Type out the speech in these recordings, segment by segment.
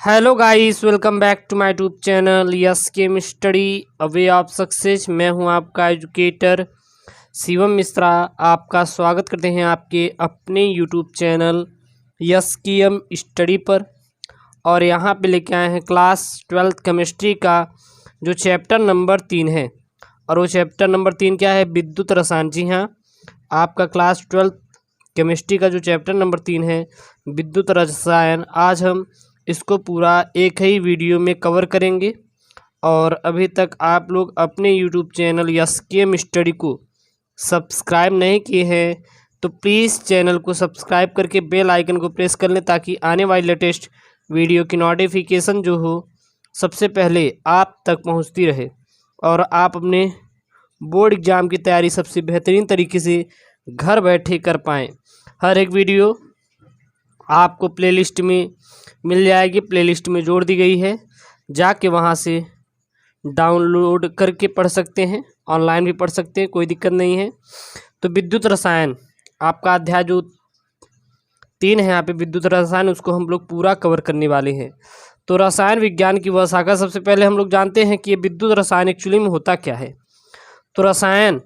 Hello guys, welcome back to my YouTube channel yes chem study a way of success. मैं हूं आपका educator Shivam Mishra. आपका स्वागत करते हैं आपके अपने YouTube channel yes chem study पर। और यहां पे लेके आए हैं क्लास 12th केमिस्ट्री का जो चैप्टर नंबर 3 है। और वो चैप्टर नंबर 3 क्या है? विद्युत रसायन। जी हाँ, आपका क्लास 12th केमिस्ट्री का जो चैप्टर नंबर 3 है विद्युत रसायन, आज हम इसको पूरा एक ही वीडियो में कवर करेंगे। और अभी तक आप लोग अपने YouTube channel yes chem study को सब्सक्राइब नहीं किए हैं तो प्लीज़ चैनल को सब्सक्राइब करके बेल आइकन को प्रेस कर लें, ताकि आने वाली लेटेस्ट वीडियो की नोटिफिकेशन जो हो सबसे पहले आप तक पहुंचती रहे और आप अपने बोर्ड एग्ज़ाम की तैयारी सबसे बेहतरीन तरीके से घर बैठे कर पाएँ। हर एक वीडियो आपको प्लेलिस्ट में मिल जाएगी, प्लेलिस्ट में जोड़ दी गई है, जाके वहाँ से डाउनलोड करके पढ़ सकते हैं, ऑनलाइन भी पढ़ सकते हैं, कोई दिक्कत नहीं है। तो विद्युत रसायन आपका अध्याय जो 3 है यहाँ पे विद्युत रसायन, उसको हम लोग पूरा कवर करने वाले हैं। तो रसायन विज्ञान की वह शाखा, सबसे पहले हम लोग जानते हैं कि ये विद्युत रसायन एक्चुअली में होता क्या है। तो रसायन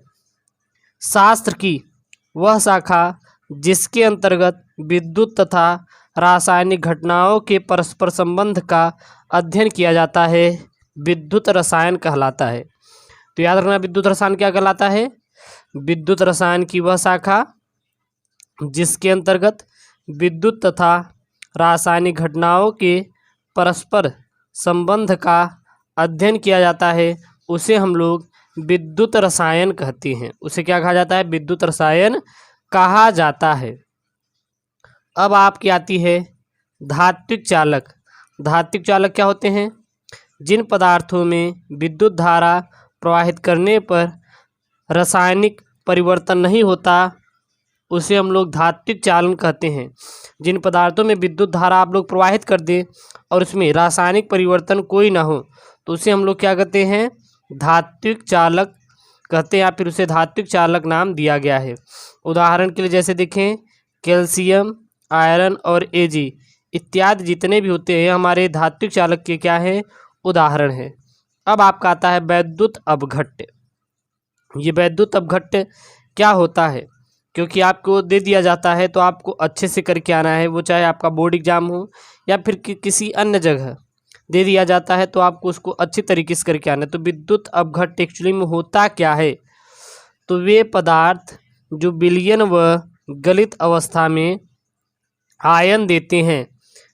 शास्त्र की वह शाखा जिसके अंतर्गत विद्युत तथा रासायनिक घटनाओं के परस्पर संबंध का अध्ययन किया जाता है, विद्युत रसायन कहलाता है। तो याद रखना, विद्युत रसायन क्या कहलाता है? विद्युत रसायन की वह शाखा जिसके अंतर्गत विद्युत तथा रासायनिक घटनाओं के परस्पर संबंध का अध्ययन किया जाता है, उसे हम लोग विद्युत रसायन कहते हैं। उसे क्या कहा जाता है? विद्युत रसायन कहा जाता है। अब आपकी आती है धात्विक चालक। धात्विक चालक क्या होते हैं? जिन पदार्थों में विद्युत धारा प्रवाहित करने पर रासायनिक परिवर्तन नहीं होता, उसे हम लोग धात्विक चालन कहते हैं। जिन पदार्थों में विद्युत धारा आप लोग प्रवाहित कर दें और उसमें रासायनिक परिवर्तन कोई ना हो, तो उसे हम लोग क्या कहते हैं? धात्विक चालक कहते हैं, या फिर उसे धात्विक चालक नाम दिया गया है। उदाहरण के लिए जैसे देखें, कैल्शियम, आयरन और एजी इत्यादि जितने भी होते हैं हमारे धात्विक चालक के क्या हैं? उदाहरण हैं। अब आपका आता है वैद्युत अपघट्य। ये वैद्युत अपघट्य क्या होता है? क्योंकि आपको दे दिया जाता है तो आपको अच्छे से करके आना है, वो चाहे आपका बोर्ड एग्जाम हो या फिर किसी अन्य जगह दे दिया जाता है तो आपको उसको अच्छी तरीके से करके आना है। तो विद्युत अपघट्य एक्चुअली में होता क्या है? तो वे पदार्थ जो विलयन व गलित अवस्था में आयन देते हैं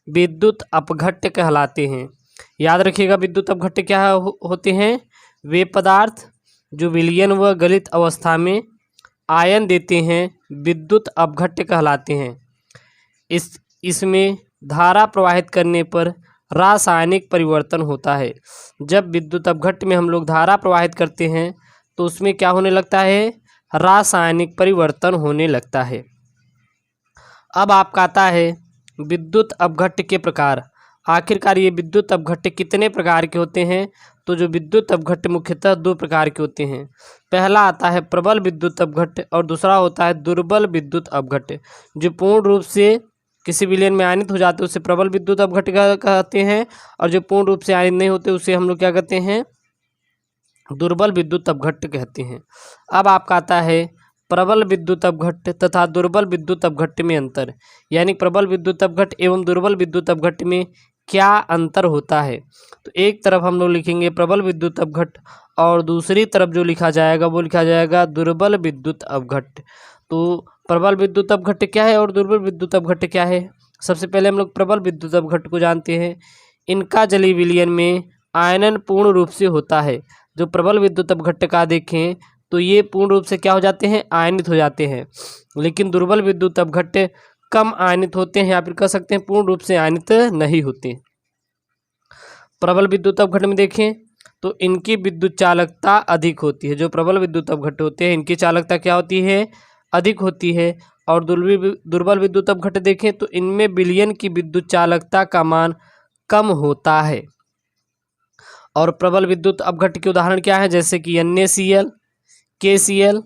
विद्युत अपघट्य कहलाते हैं। याद रखिएगा, विद्युत अपघट्य क्या होते हैं? वे पदार्थ जो विलयन व गलित अवस्था में आयन देते हैं विद्युत अपघट्य कहलाते हैं। इसमें धारा प्रवाहित करने पर रासायनिक परिवर्तन होता है। जब विद्युत अपघट्य में हम लोग धारा प्रवाहित करते हैं तो उसमें क्या होने लगता है? रासायनिक परिवर्तन होने लगता है। अब आपका आता है विद्युत अपघट्य के प्रकार। आखिरकार ये विद्युत अपघट्य कितने प्रकार के होते हैं? तो जो विद्युत अपघट्य मुख्यतः 2 प्रकार के होते हैं। पहला आता है प्रबल विद्युत अपघट्य और दूसरा होता है दुर्बल विद्युत अपघट्य। जो पूर्ण रूप से किसी विलयन में आयनित हो जाते हैं उसे प्रबल विद्युत अपघट्य कहते हैं, और जो पूर्ण रूप से आयनित नहीं होते उसे हम लोग क्या कहते हैं? दुर्बल विद्युत अपघट्य कहते हैं। अब आपका आता है प्रबल विद्युत अपघट्य तथा दुर्बल विद्युत अपघट्य में अंतर, यानी प्रबल विद्युत अपघट्य एवं दुर्बल विद्युत अपघट्य में क्या अंतर होता है। तो एक तरफ हम लोग लिखेंगे प्रबल विद्युत अपघट्य और दूसरी तरफ जो लिखा जाएगा वो लिखा जाएगा दुर्बल विद्युत अपघट्य। तो प्रबल विद्युत अपघट्य क्या है और दुर्बल विद्युत अपघट्य क्या है? सबसे पहले हम लोग प्रबल विद्युत अपघट्य को जानते हैं। इनका जलीय विलयन में आयनन पूर्ण रूप से होता है। जो प्रबल विद्युत अपघट्य का देखें तो ये पूर्ण रूप से क्या हो जाते हैं? आयनित हो जाते हैं। लेकिन दुर्बल विद्युत अपघट्य कम आयनित होते हैं, या फिर कह सकते हैं पूर्ण रूप से आयनित नहीं होते। प्रबल विद्युत अपघट्य में देखें तो इनकी विद्युत चालकता अधिक होती है। जो प्रबल विद्युत अपघट्य होते हैं इनकी चालकता क्या होती है? अधिक होती है। और दुर्बल विद्युत अपघट्य देखें तो इनमें विलयन की विद्युत चालकता का मान कम होता है। और प्रबल विद्युत अपघट्य के उदाहरण क्या है? जैसे कि NaCl, KCl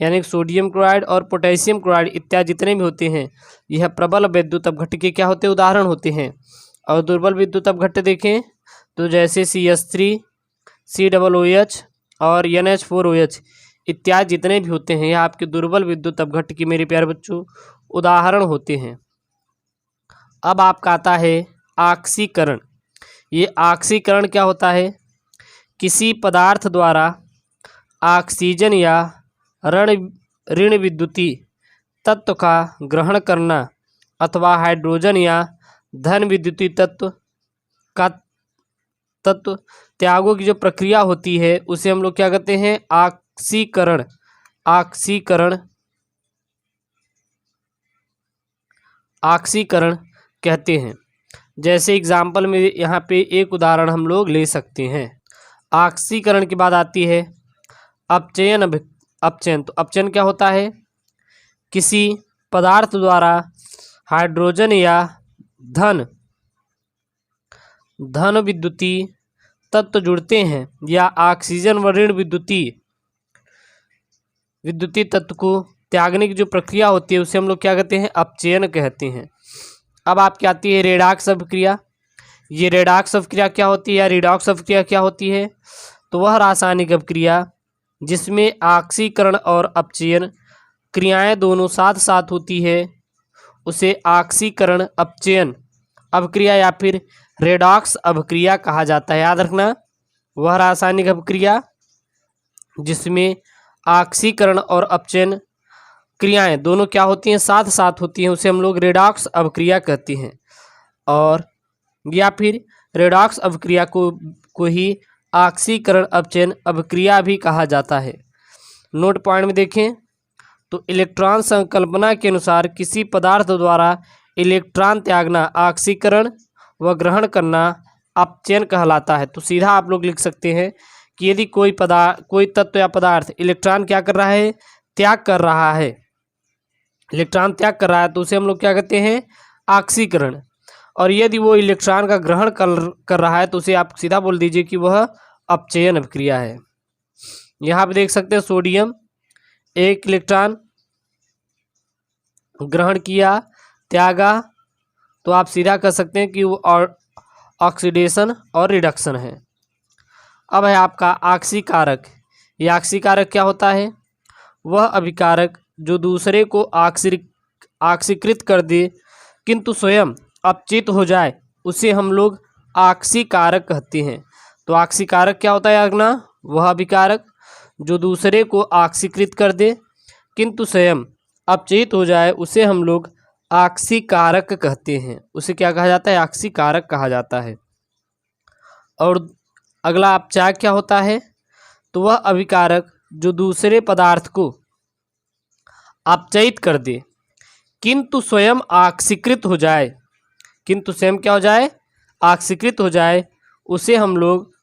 यानी सोडियम क्लोराइड और पोटेशियम क्लोराइड इत्यादि जितने भी होते हैं, यह प्रबल विद्युत अपघट्य के क्या होते हैं? उदाहरण होते हैं। और दुर्बल विद्युत अपघट्ट देखें तो जैसे CH3, COOH और NH4OH इत्यादि जितने भी होते हैं, यह आपके दुर्बल विद्युत अपघट्ट की मेरे प्यारे बच्चों उदाहरण होते हैं। अब आपका आता है आक्सीकरण। ये आक्सीकरण क्या होता है? किसी पदार्थ द्वारा ऑक्सीजन या ऋण विद्युतीय तत्व का ग्रहण करना अथवा हाइड्रोजन या धन विद्युतीय तत्व त्यागों की जो प्रक्रिया होती है उसे हम लोग क्या कहते हैं? आक्सीकरण। आक्सीकरण कहते हैं। जैसे एग्जाम्पल में यहाँ पे एक उदाहरण हम लोग ले सकते हैं। आक्सीकरण के बाद आती है अपचयन। अपचयन, तो अपचयन क्या होता है? किसी पदार्थ द्वारा हाइड्रोजन या धन विद्युतीय तत्व जुड़ते हैं या ऑक्सीजन व ऋण विद्युतीय तत्व को त्यागने की जो प्रक्रिया होती है उसे हम लोग क्या कहते हैं? अपचयन कहते हैं। अब आपकी आती है रेडॉक्स अभिक्रिया। ये रेडॉक्स अभिक्रिया क्या होती है या रिडॉक्स अभिक्रिया क्या होती है? तो वह रासायनिक अभिक्रिया जिसमें ऑक्सीकरण और अपचयन क्रियाएं दोनों साथ साथ होती है उसे ऑक्सीकरण अपचयन अभिक्रिया या फिर रेडॉक्स अभिक्रिया कहा जाता है। याद रखना, वह रासायनिक अभिक्रिया जिसमें ऑक्सीकरण और अपचयन क्रियाएं दोनों क्या होती हैं? साथ साथ होती हैं, उसे हम लोग रेडॉक्स अभिक्रिया कहते हैं। और या फिर रेडॉक्स अभिक्रिया को ही ऑक्सीकरण अपचयन अभिक्रिया भी कहा जाता है। नोट पॉइंट में देखें तो इलेक्ट्रॉन संकल्पना के अनुसार किसी पदार्थ द्वारा इलेक्ट्रॉन त्यागना ऑक्सीकरण व ग्रहण करना अपचयन कहलाता है। तो सीधा आप लोग लिख सकते हैं कि यदि कोई तत्व या पदार्थ इलेक्ट्रॉन क्या कर रहा है? त्याग कर रहा है। इलेक्ट्रॉन त्याग कर रहा है तो उसे हम लोग क्या कहते हैं? ऑक्सीकरण। और यदि वो इलेक्ट्रॉन का ग्रहण कर रहा है तो उसे आप सीधा बोल दीजिए कि वह अपचयन अभिक्रिया है। यहाँ पे देख सकते हैं सोडियम एक इलेक्ट्रॉन ग्रहण किया, त्यागा, तो आप सीधा कह सकते हैं कि वो ऑक्सीडेशन और रिडक्शन है। अब है आपका ऑक्सीकारक। ये ऑक्सीकारक क्या होता है? वह अभिकारक जो दूसरे को ऑक्सीकृत कर दे किंतु स्वयं अपचित हो जाए उसे हम लोग ऑक्सीकारक कहते हैं। तो ऑक्सीकारक क्या होता है अगला? वह अभिकारक जो दूसरे को ऑक्सीकृत कर दे किंतु स्वयं अपचित हो जाए उसे हम लोग ऑक्सीकारक कहते हैं। उसे क्या कहा जाता है? ऑक्सीकारक कहा जाता है। और अगला अपचायक क्या होता है? तो वह अभिकारक जो दूसरे पदार्थ को अपचयित कर दे किंतु स्वयं ऑक्सीकृत हो जाए, किंतु स्वयं क्या हो जाए? ऑक्सीकृत हो जाए, उसे हम लोग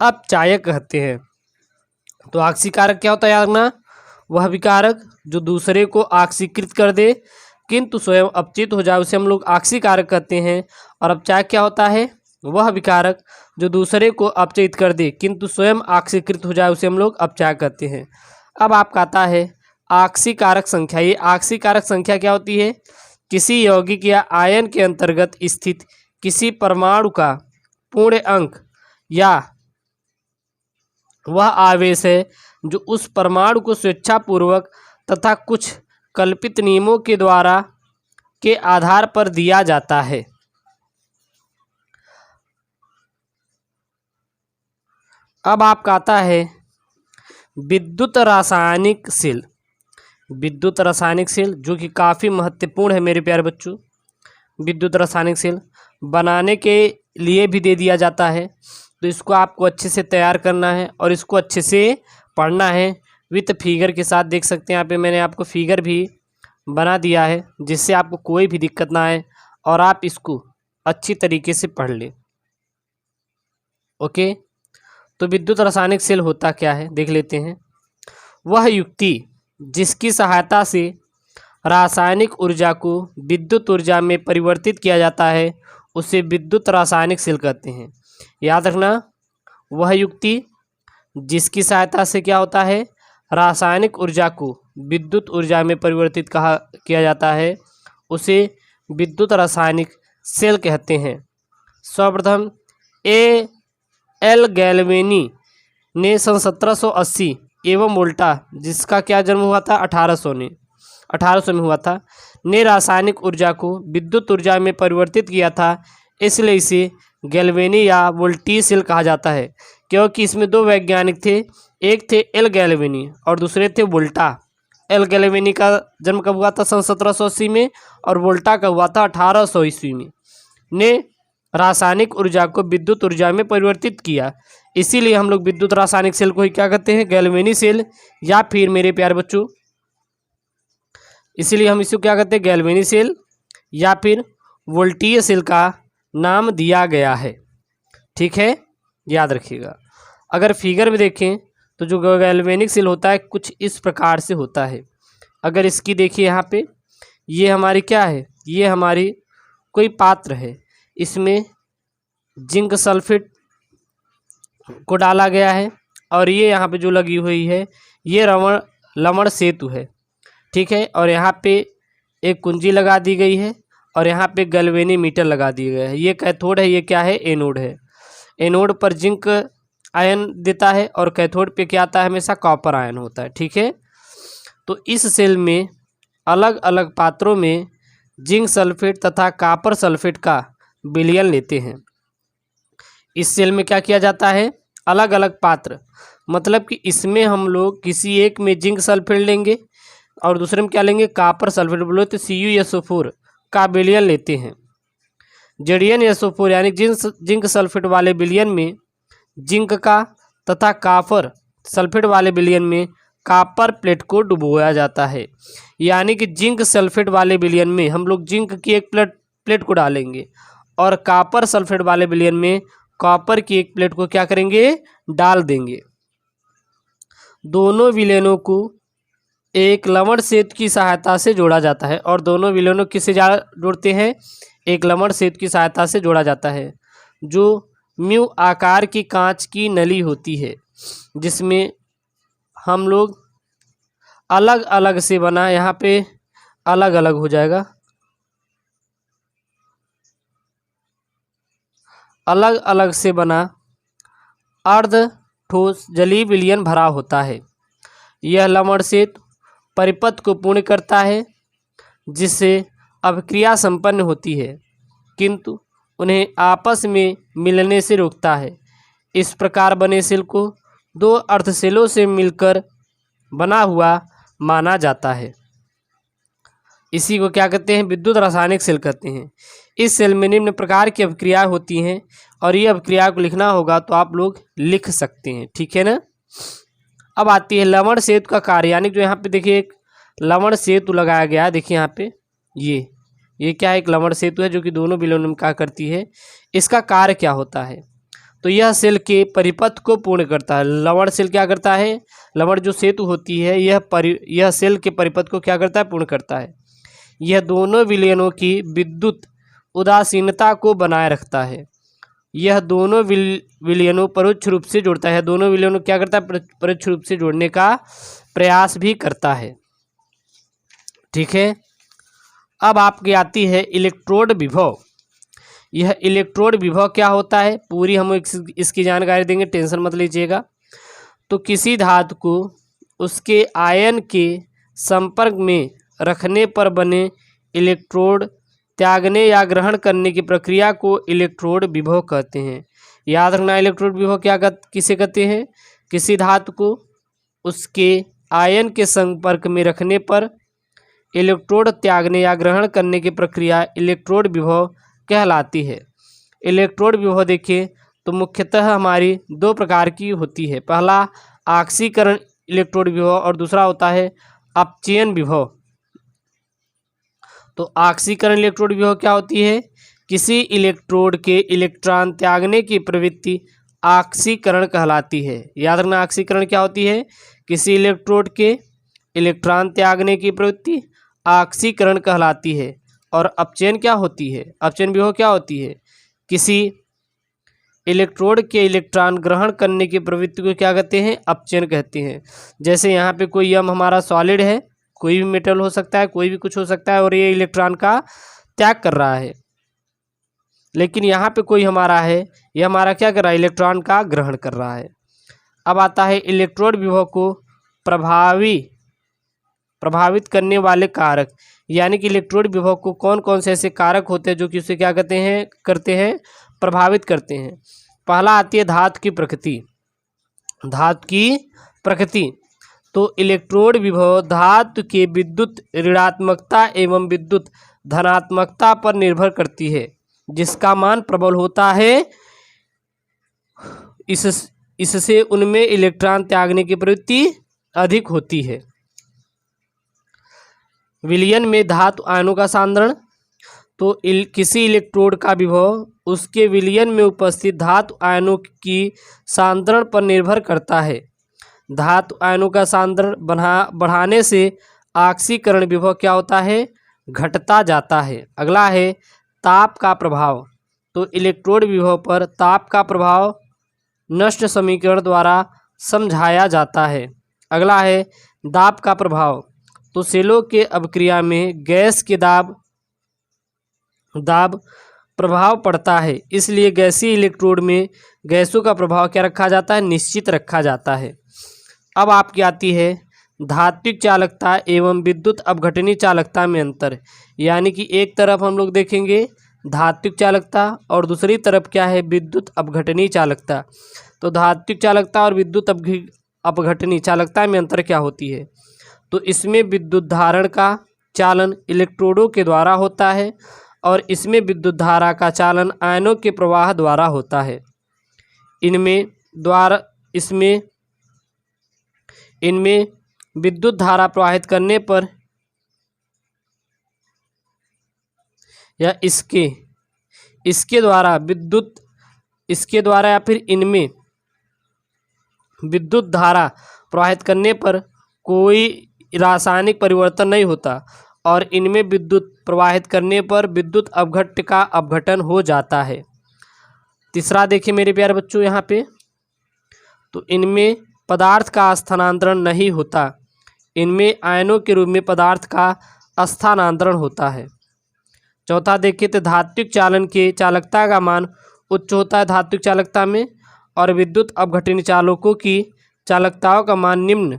अपचायक कहते हैं। तो ऑक्सीकारक क्या होता है याद रखना? वह अभिकारक जो दूसरे को ऑक्सीकृत कर दे किंतु स्वयं अपचित हो जाए उसे हम लोग ऑक्सीकारक कहते हैं। और अपचायक क्या होता है? वह अभिकारक जो दूसरे को अपचयित कर दे किंतु स्वयं ऑक्सीकृत हो जाए उसे हम लोग अपचायक कहते हैं। अब आपका आता है ऑक्सीकारक संख्या। ये ऑक्सीकारक संख्या क्या होती है? किसी यौगिक या आयन के अंतर्गत स्थित किसी परमाणु का पूर्ण अंक या वह आवेश है जो उस परमाणु को स्वेच्छापूर्वक तथा कुछ कल्पित नियमों के आधार पर दिया जाता है। अब आपका आता है विद्युत रासायनिक सेल। विद्युत रासायनिक सेल जो कि काफ़ी महत्वपूर्ण है मेरे प्यारे बच्चों। विद्युत रासायनिक सेल बनाने के लिए भी दे दिया जाता है, तो इसको आपको अच्छे से तैयार करना है और इसको अच्छे से पढ़ना है विथ फिगर के साथ। देख सकते हैं यहाँ पे मैंने आपको फिगर भी बना दिया है जिससे आपको कोई भी दिक्कत ना आए और आप इसको अच्छी तरीके से पढ़ लें। ओके, तो विद्युत रासायनिक सेल होता क्या है देख लेते हैं। वह युक्ति जिसकी सहायता से रासायनिक ऊर्जा को विद्युत ऊर्जा में परिवर्तित किया जाता है उसे विद्युत रासायनिक सेल कहते हैं। याद रखना, वह युक्ति जिसकी सहायता से क्या होता है? रासायनिक ऊर्जा को विद्युत ऊर्जा में परिवर्तित किया जाता है उसे विद्युत रासायनिक सेल कहते हैं। सर्वप्रथम ए एल गैल्वेनी ने सन 1780 एवं वोल्टा, जिसका क्या जन्म हुआ था 1800 में हुआ था, ने रासायनिक ऊर्जा को विद्युत ऊर्जा में परिवर्तित किया था। इसलिए इसे गैल्वेनी या वोल्टीय सेल कहा जाता है, क्योंकि इसमें दो वैज्ञानिक थे, एक थे एल गैल्वेनी और दूसरे थे वोल्टा। एल गैल्वेनी का जन्म कब हुआ था? सन 1780 में, और वोल्टा का हुआ था 1800 ईस्वी में। ने रासायनिक ऊर्जा को विद्युत ऊर्जा में परिवर्तित किया, इसीलिए हम लोग विद्युत रासायनिक सेल को ही क्या कहते हैं? गैल्वेनी सेल, या फिर मेरे प्यारे बच्चों, इसीलिए हम इसको क्या कहते हैं? गैल्वेनी सेल या फिर वोल्टीय सेल का नाम दिया गया है। ठीक है, याद रखिएगा। अगर फिगर में देखें तो जो गैल्वेनिक सेल होता है कुछ इस प्रकार से होता है। अगर इसकी देखिए यहाँ पे, ये हमारी क्या है? ये हमारी कोई पात्र है, इसमें जिंक सल्फेट को डाला गया है, और ये यहाँ पे जो लगी हुई है ये लवण सेतु है। ठीक है, और यहाँ पे एक कुंजी लगा दी गई है, और यहाँ पे गैल्वेनीमीटर लगा दिया गया है। ये कैथोड है, ये क्या है? एनोड है। एनोड पर जिंक आयन देता है, और कैथोड पे क्या आता है? हमेशा कॉपर आयन होता है। ठीक है, तो इस सेल में अलग अलग पात्रों में जिंक सल्फेट तथा कॉपर सल्फेट का विलयन लेते हैं। इस सेल में क्या किया जाता है? अलग अलग पात्र, मतलब कि इसमें हम लोग किसी एक में जिंक सल्फेट लेंगे और दूसरे में क्या लेंगे? कॉपर सल्फेट, बोलो तो CuSO4 का विलयन लेते हैं। जड़ियन SO4 यानी जिंक सल्फेट वाले विलयन में जिंक का तथा कॉपर सल्फेट वाले विलयन में कॉपर प्लेट को डुबोया जाता है। यानी कि जिंक सल्फेट वाले विलयन में हम लोग जिंक की एक प्लेट को डालेंगे, और कॉपर सल्फेट वाले विलयन में कॉपर की एक प्लेट को क्या करेंगे? डाल देंगे। दोनों विलयनों को एक लवण सेतु की सहायता से जोड़ा जाता है, और दोनों विलयनों किससे जोड़ते हैं? एक लवण सेतु की सहायता से जोड़ा जाता है, जो म्यू आकार की कांच की नली होती है, जिसमें हम लोग अलग अलग से बना, यहाँ पे अलग अलग हो जाएगा, अलग अलग से बना अर्ध ठोस जलीय विलयन भरा होता है। यह लवण सेतु परिपथ को पूर्ण करता है, जिससे अभिक्रिया संपन्न होती है, किंतु उन्हें आपस में मिलने से रोकता है। इस प्रकार बने सेल को दो अर्धसेलों से मिलकर बना हुआ माना जाता है। इसी को क्या कहते हैं? विद्युत रासायनिक सेल कहते हैं। इस सेल में निम्न प्रकार की अभिक्रियाएं होती हैं, और ये अभिक्रिया को लिखना होगा तो आप लोग लिख सकते हैं। ठीक है ना। अब आती है लवण सेतु का कार्य, यानी जो यहाँ पे देखिए एक लवण सेतु लगाया गया है। देखिए यहाँ पे ये क्या है? एक लवण सेतु है जो कि दोनों विलयनों में क्या करती है? इसका कार्य क्या होता है? तो यह सेल के परिपथ को पूर्ण करता है। लवण सेल क्या करता है? लवण जो सेतु होती है यह सेल के परिपथ को क्या करता है? पूर्ण करता है। यह दोनों विलयनों की विद्युत उदासीनता को बनाए रखता है। यह दोनों विलयनों परोक्ष रूप से जोड़ता है। दोनों विलयनों क्या करता है? परोक्ष रूप से जोड़ने का प्रयास भी करता है। ठीक है, अब आपकी आती है इलेक्ट्रोड विभव। यह इलेक्ट्रोड विभव क्या होता है? पूरी हम इसकी जानकारी देंगे, टेंशन मत लीजिएगा। तो किसी धातु को उसके आयन के संपर्क में रखने पर बने इलेक्ट्रोड त्यागने या ग्रहण करने की प्रक्रिया को इलेक्ट्रोड विभव कहते हैं। याद रखना, इलेक्ट्रोड विभव किसे कहते हैं? किसी धातु को उसके आयन के संपर्क में रखने पर इलेक्ट्रोड त्यागने या ग्रहण करने की प्रक्रिया इलेक्ट्रोड विभव कहलाती है। इलेक्ट्रोड विभव देखिए तो मुख्यतः हमारी दो प्रकार की होती है। पहला आक्सीकरण इलेक्ट्रोड विभव, और दूसरा होता है अपचयन विभव। तो आक्सीकरण इलेक्ट्रोड विभव क्या होती है? किसी इलेक्ट्रोड के इलेक्ट्रॉन त्यागने की प्रवृत्ति आक्सीकरण कहलाती है। याद रखना, आक्सीकरण क्या होती है? किसी इलेक्ट्रोड के इलेक्ट्रॉन त्यागने की प्रवृत्ति आक्सीकरण कहलाती है। और अपचयन क्या होती है? अपचयन विभव क्या होती है? किसी इलेक्ट्रोड के इलेक्ट्रॉन ग्रहण करने की प्रवृत्ति को क्या कहते हैं? अपचयन कहते हैं। जैसे यहाँ पे कोई यम हमारा सॉलिड है, कोई भी मेटल हो सकता है, कोई भी कुछ हो सकता है, और ये इलेक्ट्रॉन का त्याग कर रहा है, लेकिन यहाँ पे कोई हमारा है, ये हमारा क्या कर रहा है, इलेक्ट्रॉन का ग्रहण कर रहा है। अब आता है इलेक्ट्रोड विभव को प्रभावित करने वाले कारक, यानी कि इलेक्ट्रोड विभव को कौन कौन से ऐसे कारक होते हैं जो कि उसे क्या करते हैं प्रभावित करते हैं। पहला आती है धातु की प्रकृति। तो इलेक्ट्रोड विभव धातु के विद्युत ऋणात्मकता एवं विद्युत धनात्मकता पर निर्भर करती है, जिसका मान प्रबल होता है इससे उनमें इलेक्ट्रॉन त्यागने की प्रवृत्ति अधिक होती है। विलयन में धातु आयनों का सांद्रण, तो किसी इलेक्ट्रोड का विभव उसके विलयन में उपस्थित धातु आयनों की सांद्रण पर निर्भर करता है। धातु आयनों का सांद्रण बढ़ाने से ऑक्सीकरण विभव क्या होता है, घटता जाता है। अगला है ताप का प्रभाव, तो इलेक्ट्रोड विभव पर ताप का प्रभाव नष्ट समीकरण द्वारा समझाया जाता है। अगला है दाब का प्रभाव, तो सेलों के अभिक्रिया में गैस के दाब प्रभाव पड़ता है, इसलिए गैसीय इलेक्ट्रोड में गैसों का प्रभाव क्या रखा जाता है, निश्चित रखा जाता है। अब आपकी आती है धात्विक चालकता एवं विद्युत अपघटनी चालकता में अंतर, यानी कि एक तरफ हम लोग देखेंगे धात्विक चालकता और दूसरी तरफ क्या है, विद्युत अपघटनी चालकता। तो धात्विक चालकता और विद्युत अपघटनी चालकता में अंतर क्या होती है, तो इसमें विद्युत धारण का चालन इलेक्ट्रोडों के द्वारा होता है और इसमें विद्युत धारा का चालन आयनों के प्रवाह द्वारा होता है। इनमें विद्युत धारा प्रवाहित करने पर या इसके द्वारा या फिर इनमें विद्युत धारा प्रवाहित करने पर कोई रासायनिक परिवर्तन नहीं होता और इनमें विद्युत प्रवाहित करने पर विद्युत अपघट्य का अपघटन हो जाता है। तीसरा देखिए मेरे प्यारे बच्चों यहाँ पे, तो इनमें पदार्थ का स्थानांतरण नहीं होता, इनमें आयनों के रूप में पदार्थ का स्थानांतरण होता है। चौथा देखिए तो धात्विक चालन के चालकता का मान उच्च होता है धात्विक चालकता में और विद्युत अपघटनी चालकों की चालकताओं का मान निम्न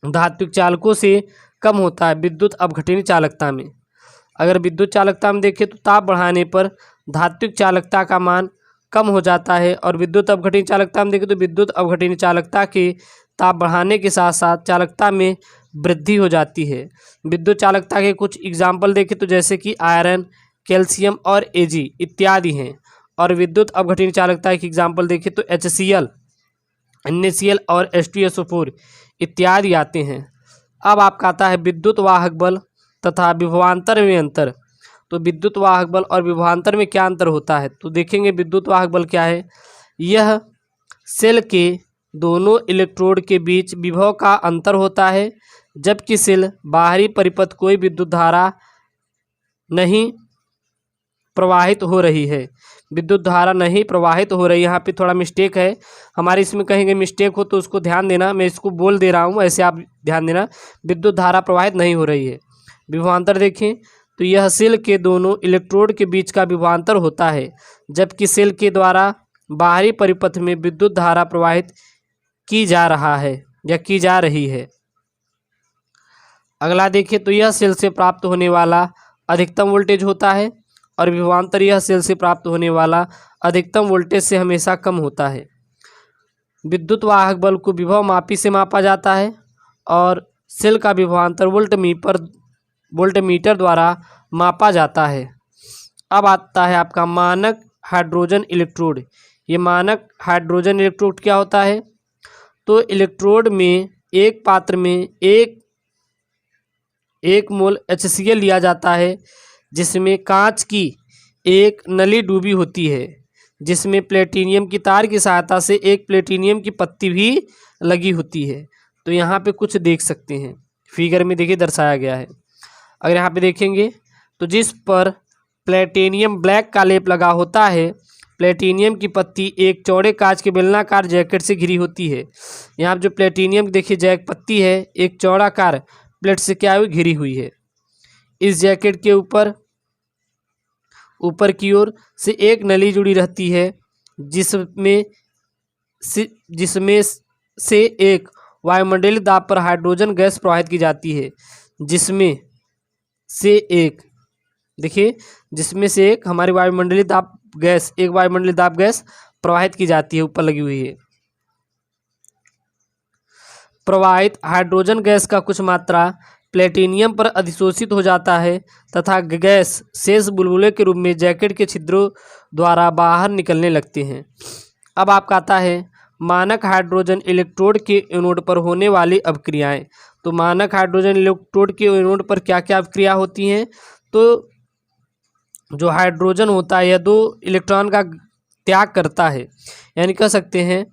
धात्विक चालकों से कम होता है विद्युत अपघटनी चालकता में। अगर विद्युत चालकता में देखें तो ताप बढ़ाने पर धात्विक चालकता का मान कम हो जाता है और विद्युत अपघटनी चालकता में देखें तो विद्युत अपघटनी चालकता के ताप बढ़ाने के साथ साथ चालकता में वृद्धि हो जाती है। विद्युत चालकता के कुछ एग्जाम्पल देखें तो जैसे कि आयरन, कैल्शियम और Ag इत्यादि हैं। और विद्युत अपघटनी चालकता के एग्जाम्पल देखें तो HCl, NaCl और H2SO4 इत्यादि आते हैं। अब आपका आता है विद्युत वाहक बल तथा विभवांतर में अंतर। तो विद्युत वाहक बल और विभवांतर में क्या अंतर होता है, तो देखेंगे विद्युत वाहक बल क्या है, यह सेल के दोनों इलेक्ट्रोड के बीच विभव का अंतर होता है, जबकि सेल बाहरी परिपथ कोई विद्युत धारा नहीं प्रवाहित हो रही है। विद्युत धारा नहीं प्रवाहित हो रही, यहाँ पे थोड़ा मिस्टेक है हमारे, इसमें कहेंगे मिस्टेक हो तो उसको ध्यान देना, मैं इसको बोल दे रहा हूँ ऐसे आप ध्यान देना, विद्युत धारा प्रवाहित नहीं हो रही है। विभवांतर देखें तो यह सेल के दोनों इलेक्ट्रोड के बीच का विभवांतर होता है, जबकि सेल के द्वारा बाहरी परिपथ में विद्युत धारा प्रवाहित की जा रहा है या की जा रही है। अगला देखिए तो यह सेल से प्राप्त होने वाला अधिकतम वोल्टेज होता है और विभवांतर यह सेल से प्राप्त होने वाला अधिकतम वोल्टेज से हमेशा कम होता है। विद्युत वाहक बल को विभव मापी से मापा जाता है और सेल का विभवांतर वोल्टमीटर द्वारा मापा जाता है। अब आता है आपका मानक हाइड्रोजन इलेक्ट्रोड। ये मानक हाइड्रोजन इलेक्ट्रोड क्या होता है, तो इलेक्ट्रोड में एक पात्र में एक मोल HCl लिया जाता है, जिसमें कांच की एक नली डूबी होती है, जिसमें प्लेटिनियम की तार की सहायता से एक प्लेटिनियम की पत्ती भी लगी होती है। तो यहाँ पे कुछ देख सकते हैं, फिगर में देखिए दर्शाया गया है। अगर यहाँ पे देखेंगे तो जिस पर प्लेटिनियम ब्लैक का लेप लगा होता है, प्लेटिनियम की पत्ती एक चौड़े कांच के बेलनाकार जैकेट से घिरी होती है। यहाँ जो प्लेटिनियम देखिए जैक पत्ती है एक चौड़ाकार प्लेट से क्या हुई, घिरी हुई है। इस जैकेट के ऊपर ऊपर की ओर से एक नली जुड़ी रहती है जिसमें से एक वायुमंडलीय दाब पर हाइड्रोजन गैस प्रवाहित की जाती है। जिसमें से एक, देखिए, जिसमें से एक हमारी वायुमंडलीय दाब गैस प्रवाहित की जाती है, ऊपर लगी हुई है। प्रवाहित हाइड्रोजन गैस का कुछ मात्रा प्लेटिनियम पर अधिशोषित हो जाता है तथा गैस शेष बुलबुले के रूप में जैकेट के छिद्रों द्वारा बाहर निकलने लगते हैं। अब आपका आता है मानक हाइड्रोजन इलेक्ट्रोड के एनोड पर होने वाली अभिक्रियाएं। तो मानक हाइड्रोजन इलेक्ट्रोड के एनोड पर क्या क्या अभिक्रिया होती हैं? तो जो हाइड्रोजन होता है यह 2 इलेक्ट्रॉन का त्याग करता है, यानी कह सकते हैं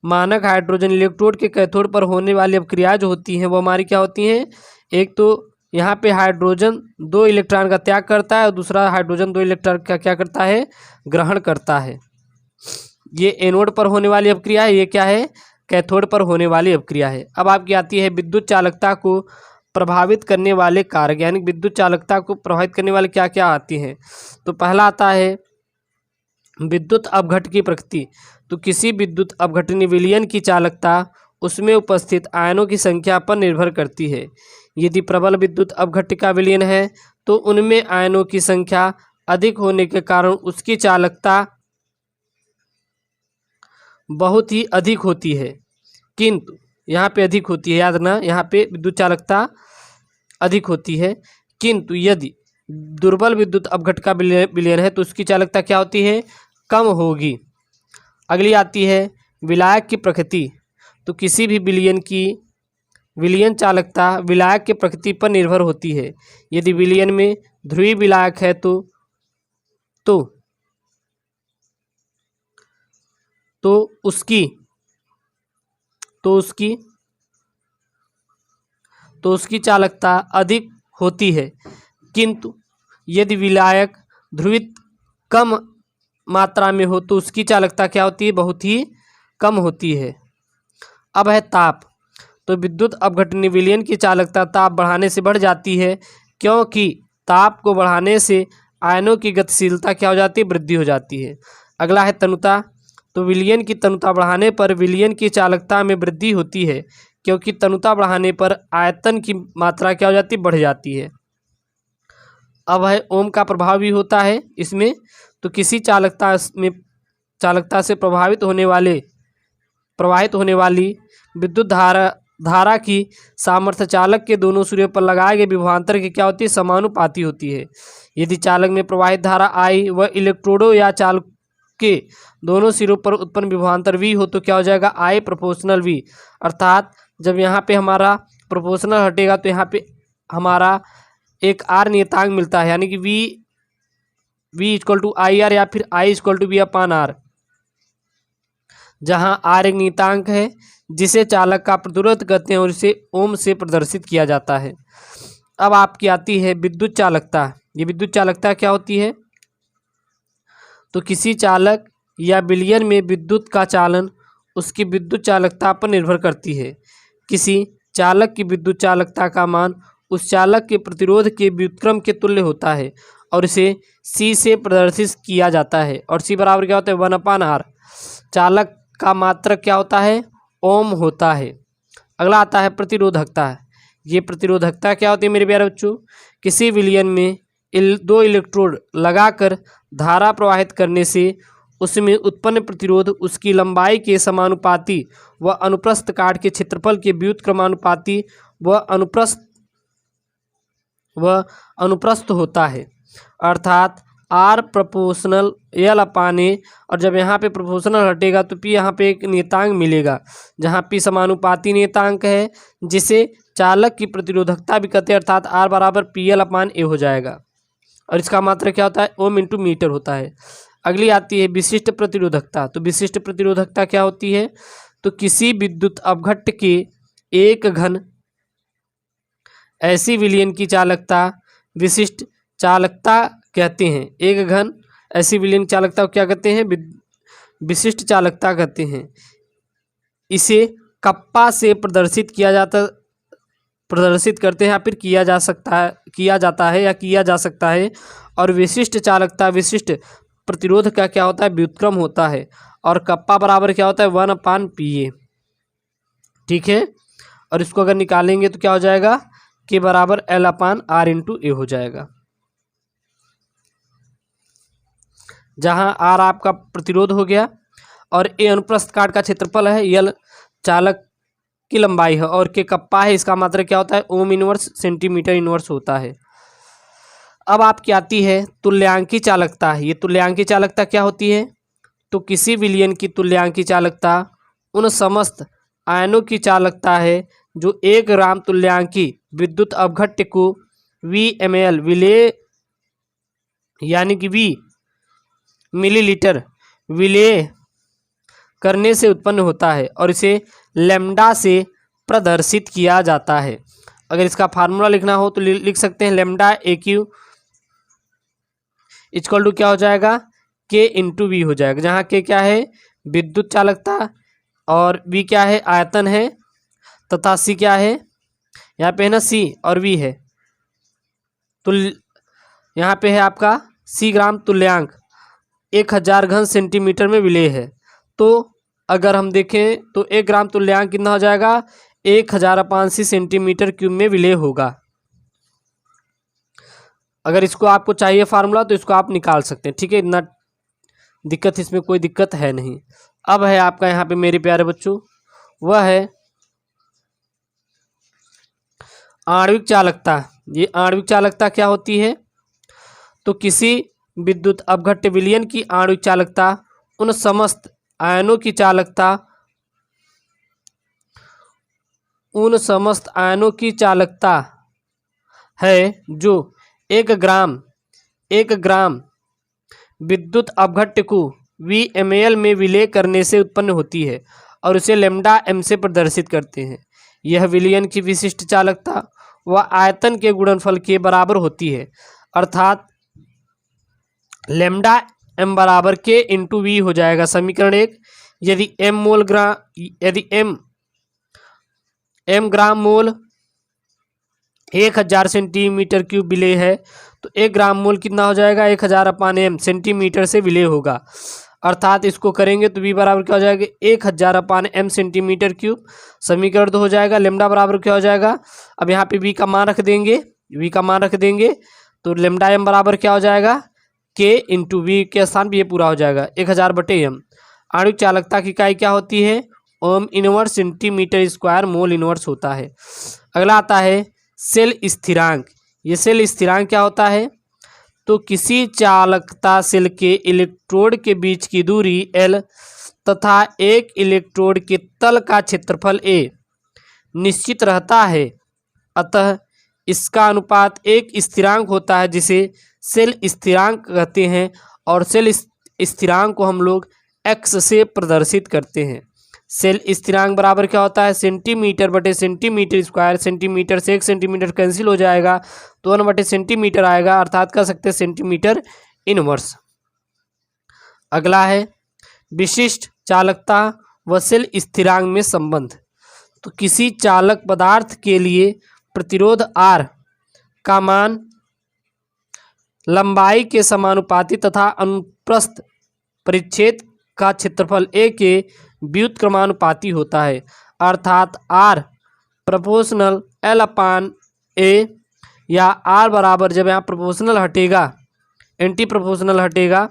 मानक हाइड्रोजन इलेक्ट्रोड के कैथोड पर होने वाली अभिक्रियाएं जो होती हैं वो हमारी क्या होती हैं? एक तो यहाँ पे हाइड्रोजन 2 इलेक्ट्रॉन का त्याग करता है और दूसरा हाइड्रोजन 2 इलेक्ट्रॉन का क्या करता है? ग्रहण करता है। ये एनोड पर होने वाली अभिक्रिया है, ये क्या है? कैथोड पर होने वाली अभिक्रिया है। अब आपकी आती है विद्युत चालकता को प्रभावित करने वाले कारक, यानी विद्युत चालकता को प्रभावित करने वाले क्या क्या आती हैं? तो पहला आता है विद्युत अपघट्ट की प्रकृति। तो किसी विद्युत अपघटनीय विलयन की चालकता उसमें उपस्थित आयनों की संख्या पर निर्भर करती है। यदि प्रबल विद्युत अपघट्ट का विलयन है तो उनमें आयनों की संख्या अधिक होने के कारण उसकी चालकता बहुत ही अधिक होती है, किंतु यहाँ पे अधिक होती है, याद रखना, यहाँ पे विद्युत चालकता अधिक होती है। किंतु यदि दुर्बल विद्युत अपघट्ट का विलयन है तो उसकी चालकता क्या होती है? कम होगी। अगली आती है विलायक की प्रकृति। तो किसी भी विलयन की विलयन चालकता विलायक की प्रकृति पर निर्भर होती है। यदि विलयन में ध्रुवीय विलायक है तो उसकी चालकता अधिक होती है, किंतु यदि विलायक ध्रुवित कम मात्रा में हो तो उसकी चालकता क्या होती है? बहुत ही कम होती है। अब है ताप। तो विद्युत अपघटनीय विलयन की चालकता ताप बढ़ाने से बढ़ जाती है, क्योंकि ताप को बढ़ाने से आयनों की गतिशीलता क्या हो जाती है? वृद्धि हो जाती है। अगला है तनुता। तो विलयन की तनुता बढ़ाने पर विलयन की चालकता में वृद्धि होती है, क्योंकि तनुता बढ़ाने पर आयतन की मात्रा क्या हो जाती है? बढ़ जाती है। अब है ओम का प्रभाव भी होता है इसमें। तो किसी चालकता से प्रवाहित होने वाली विद्युत धारा की सामर्थ्य चालक के दोनों सिरों पर लगाए गए विभवांतर की क्या होती है? समानुपाती होती है। यदि चालक में प्रवाहित धारा आई व इलेक्ट्रोडों या चालक के दोनों सिरों पर उत्पन्न विभवांतर वी हो तो क्या हो जाएगा? I proportional V. अर्थात जब यहाँ पे हमारा प्रोपोर्शनल हटेगा तो यहाँ पे हमारा एक आर नियतांक मिलता है, यानी कि V equal to I R या फिर I equal to V upon R, जहाँ आर एक नियतांक है जिसे चालक का प्रतिरोध कहते हैं और इसे ओम से प्रदर्शित किया जाता है। अब आपकी आती है विद्युत चालकता। ये विद्युत चालकता क्या होती है? तो किसी चालक या विलयन में विद्युत का चालन उसकी विद्युत चालकता पर निर्भर करती है। किसी चालक की विद्युत चालकता का मान उस चालक के प्रतिरोध के व्युत्क्रम के तुल्य होता है और इसे C से प्रदर्शित किया जाता है। और C बराबर क्या होता है? 1/R। चालक का मात्रक क्या होता है? ओम होता है। अगला आता है प्रतिरोधकता। ये प्रतिरोधकता क्या होती है मेरे प्यारे बच्चों? किसी विलयन में 2 इलेक्ट्रोड लगाकर धारा प्रवाहित करने से उसमें उत्पन्न प्रतिरोध उसकी लंबाई के समानुपाती व अनुप्रस्थ काट के क्षेत्रफल के व्युत्क्रमानुपाती व अनुप्रस्थ होता है। अर्थात आर प्रोपोर्शनल एल अपान ए, और जब यहाँ पे प्रोपोर्शनल हटेगा तो पी यहाँ पे एक नियतांक मिलेगा, जहाँ पी समानुपाती नियतांक है जिसे चालक की प्रतिरोधकता भी कहते हैं। अर्थात आर बराबर पी एल अपान ए हो जाएगा और इसका मात्रा क्या होता है? ओम इंटू मीटर होता है। अगली आती है विशिष्ट प्रतिरोधकता। तो विशिष्ट प्रतिरोधकता क्या होती है? तो किसी विद्युत अपघट्ट के एक घन ऐसी विलयन की चालकता विशिष्ट चालकता कहते हैं। एक घन ऐसी विलयन चालकता को क्या कहते हैं? विशिष्ट चालकता कहते हैं। इसे कप्पा से प्रदर्शित करते हैं या फिर किया जा सकता है और विशिष्ट चालकता विशिष्ट प्रतिरोध का क्या होता है, व्युत्क्रम होता है। और कप्पा बराबर क्या होता है, 1/PA। ठीक है, और इसको अगर निकालेंगे तो क्या हो जाएगा, के बराबर L/R/A हो जाएगा, जहां R आपका प्रतिरोध हो गया और A अनुप्रस्थ काट का क्षेत्रफल है, L चालक की लंबाई है और के कप्पा है, इसका मात्रक क्या होता है, ओम इनवर्स सेंटीमीटर इनवर्स होता है। अब आपकी आती है तुल्यांकी चालकता। ये तुल्यांकी चालकता क्या होती है, तो किसी विलयन की तुल्यांकी चालकता उन समस्त आयनों की चालकता है जो 1 ग्राम तुल्यांकी विद्युत अवघट्ट को VmL विलेय यानी कि V मिलीलीटर विलेय करने से उत्पन्न होता है और इसे लैम्डा से प्रदर्शित किया जाता है। अगर इसका फार्मूला लिखना हो तो लिख सकते हैं लैम्डा AQ इक्वल टू क्या हो जाएगा, K इंटू V हो जाएगा, जहाँ K क्या है, विद्युत चालकता और V क्या है, आयतन है, तथा C क्या है, यहाँ पे है ना C और V है, तो यहाँ पे है आपका C ग्राम तुल्यांक 1000 घन सेंटीमीटर में विलेय है। तो अगर हम देखें तो 1 ग्राम तुल्यांक कितना हो जाएगा, 1000/C सेंटीमीटर क्यूब में विलेय होगा। अगर इसको आपको चाहिए फार्मूला तो इसको आप निकाल सकते हैं। ठीक है, इतना दिक्कत, इसमें कोई दिक्कत है नहीं। अब है आपका यहाँ पे मेरे प्यारे बच्चों, वह है आणविक चालकता। ये आणविक चालकता क्या होती है, तो किसी विद्युत अपघट्य विलयन की आणविक चालकता उन समस्त आयनों की चालकता है जो 1 ग्राम विद्युत अपघट्य को VmL में विलेय करने से उत्पन्न होती है और उसे लैम्डा m से प्रदर्शित करते हैं। यह विलयन की विशिष्ट चालकता व आयतन के गुणनफल के बराबर होती है, अर्थात लैम्डा m बराबर K इंटू V हो जाएगा। समीकरण 1, यदि m ग्राम मोल 1000 सेंटीमीटर क्यूब विलेय है तो 1 ग्राम मोल कितना हो जाएगा, 1000/m सेंटीमीटर से विलेय होगा, अर्थात इसको करेंगे तो V बराबर क्या हो जाएगा, 1000/m सेंटीमीटर क्यूब। समीकरण 2 हो जाएगा। लैम्डा बराबर क्या हो जाएगा, अब यहाँ पे V का मान रख देंगे, तो लैम्डा m बराबर क्या हो जाएगा, K इंटू V के स्थान पर ये पूरा हो जाएगा 1000/m। आणविक चालकता की इकाई क्या होती है, ohm inverse centimetre square mole inverse होता है। अगला आता है सेल स्थिरांक। ये सेल स्थिरांक क्या होता है, तो किसी चालकता सेल के इलेक्ट्रोड के बीच की दूरी L तथा एक इलेक्ट्रोड के तल का क्षेत्रफल A निश्चित रहता है, अतः इसका अनुपात एक स्थिरांक होता है जिसे सेल स्थिरांक कहते हैं और सेल स्थिरांक को हम लोग x से प्रदर्शित करते हैं। सेल स्थिरांक बराबर क्या होता है, सेंटीमीटर/सेंटीमीटर स्क्वायर। सेंटीमीटर से 1 सेंटीमीटर कैंसिल हो जाएगा तो 1/सेंटीमीटर आएगा, अर्थात कह सकते हैं सेंटीमीटर इनवर्स। अगला है विशिष्ट चालकता व सेल स्थिरांक में संबंध। तो किसी चालक पदार्थ के लिए प्रतिरोध R का मान लंबाई के समानुपाती तथा अनुप्रस्थ परिच्छेद का क्षेत्रफल A के व्युत्क्रमानुपाती होता है, अर्थात R प्रोपोर्शनल L/A, या R बराबर, जब यहाँ प्रोपोर्शनल हटेगा एंटी प्रोपोर्शनल हटेगा,